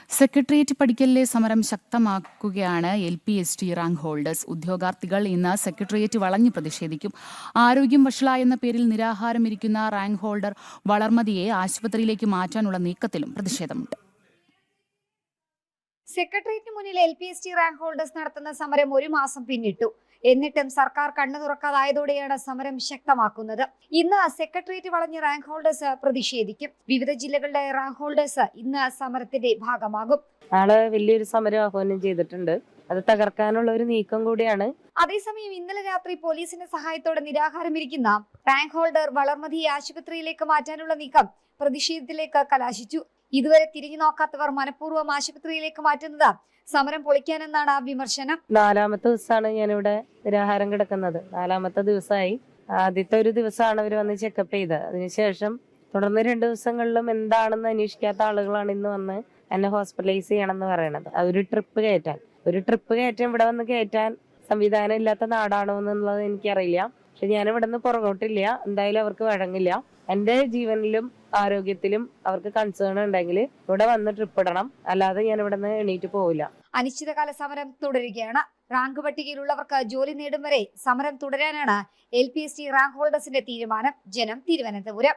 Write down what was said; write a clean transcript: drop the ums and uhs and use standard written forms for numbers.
Secretariat പടിക്കലിലെ സമരം ശക്തമാക്കുകയാണ് LP-ST rank holders. ഉദ്യോഗാർത്ഥികൾ ഇന്ന് സെക്രട്ടേറിയറ്റ് വളഞ്ഞു പ്രതിഷേധിക്കും. ആരോഗ്യം വഷളായെന്ന പേരിൽ നിരാഹാരമിരിക്കുന്ന റാങ്ക് ഹോൾഡർ വളർമതിയെ ആശുപത്രിയിലേക്ക് മാറ്റാനുള്ള നീക്കത്തിലും പ്രതിഷേധമുണ്ട്. സെക്രട്ടേറിയറ്റിന് മുന്നിൽ LP-ST റാങ്ക് ഹോൾഡേഴ്സ് നടത്തുന്ന സമരം ഒരു മാസം പിന്നിട്ടു. എന്നിട്ടും സർക്കാർ കണ്ണു തുറക്കാതായതോടെയാണ് സമരം ശക്തമാക്കുന്നത്. ഇന്ന് സെക്രട്ടേറിയറ്റ് വളഞ്ഞ് റാങ്ക് ഹോൾഡേഴ്സ് പ്രതിഷേധിക്കും. വിവിധ ജില്ലകളിലെ റാങ്ക് ഹോൾഡേഴ്സ് ഇന്ന് സമരത്തിന്റെ ഭാഗമാകും. നാളെ വലിയൊരു സമരം ആഹ്വാനം ചെയ്തിട്ടുണ്ട്. അത് തകർക്കാനുള്ള ഒരു നീക്കം കൂടിയാണ്. അതേസമയം ഇന്നലെ രാത്രി പോലീസിന്റെ സഹായത്തോടെ നിരാഹാരമിരിക്കുന്ന റാങ്ക് ഹോൾഡർ വളർമതിയെ ആശുപത്രിയിലേക്ക് മാറ്റാനുള്ള നീക്കം പ്രതിഷേധത്തിലേക്ക് കലാശിച്ചു. ഇതുവരെ തിരിഞ്ഞു നോക്കാത്തവർ മനഃപൂർവ്വം ആശുപത്രിയിലേക്ക് മാറ്റുന്നത് സമരം പൊളിക്കാനെന്നാണ് വിമർശനം. 4-ാമത്തെ ദിവസമാണ് ഞാനിവിടെ നിരാഹാരം കിടക്കുന്നത്. 4-ാമത്തെ ദിവസമായി. ആദ്യത്തെ ഒരു ദിവസമാണ് അവർ വന്ന് ചെക്കപ്പ് ചെയ്തത്. അതിനുശേഷം തുടർന്ന് 2 ദിവസങ്ങളിലും എന്താണെന്ന് അന്വേഷിക്കാത്ത ആളുകളാണ് ഇന്ന് വന്ന് എന്നെ ഹോസ്പിറ്റലൈസ് ചെയ്യണമെന്ന് പറയണത്. ഒരു ട്രിപ്പ് കയറ്റാൻ ഇവിടെ വന്ന് കയറ്റാൻ സംവിധാനം ഇല്ലാത്ത നാടാണോ എന്നുള്ളത് എനിക്കറിയില്ല. പക്ഷെ ഞാൻ ഇവിടെ നിന്ന് പുറകോട്ടില്ല. എന്തായാലും അവർക്ക് വഴങ്ങില്ല. എന്റെ ജീവനിലും ആരോഗ്യത്തിലും അവർക്ക് കൺസേൺ ഉണ്ടെങ്കിൽ ഇവിടെ വന്ന് ട്രിപ്പ് ഇടണം. അല്ലാതെ ഞാൻ ഇവിടെ നിന്ന് എണീറ്റ് പോവില്ല. അനിശ്ചിതകാല സമരം തുടരുകയാണ്. റാങ്ക് പട്ടികയിലുള്ളവർക്ക് ജോലി നേടും വരെ സമരം തുടരാനാണ് LP-ST റാങ്ക് ഹോൾഡേഴ്സിന്റെ തീരുമാനം. ജനം, തിരുവനന്തപുരം.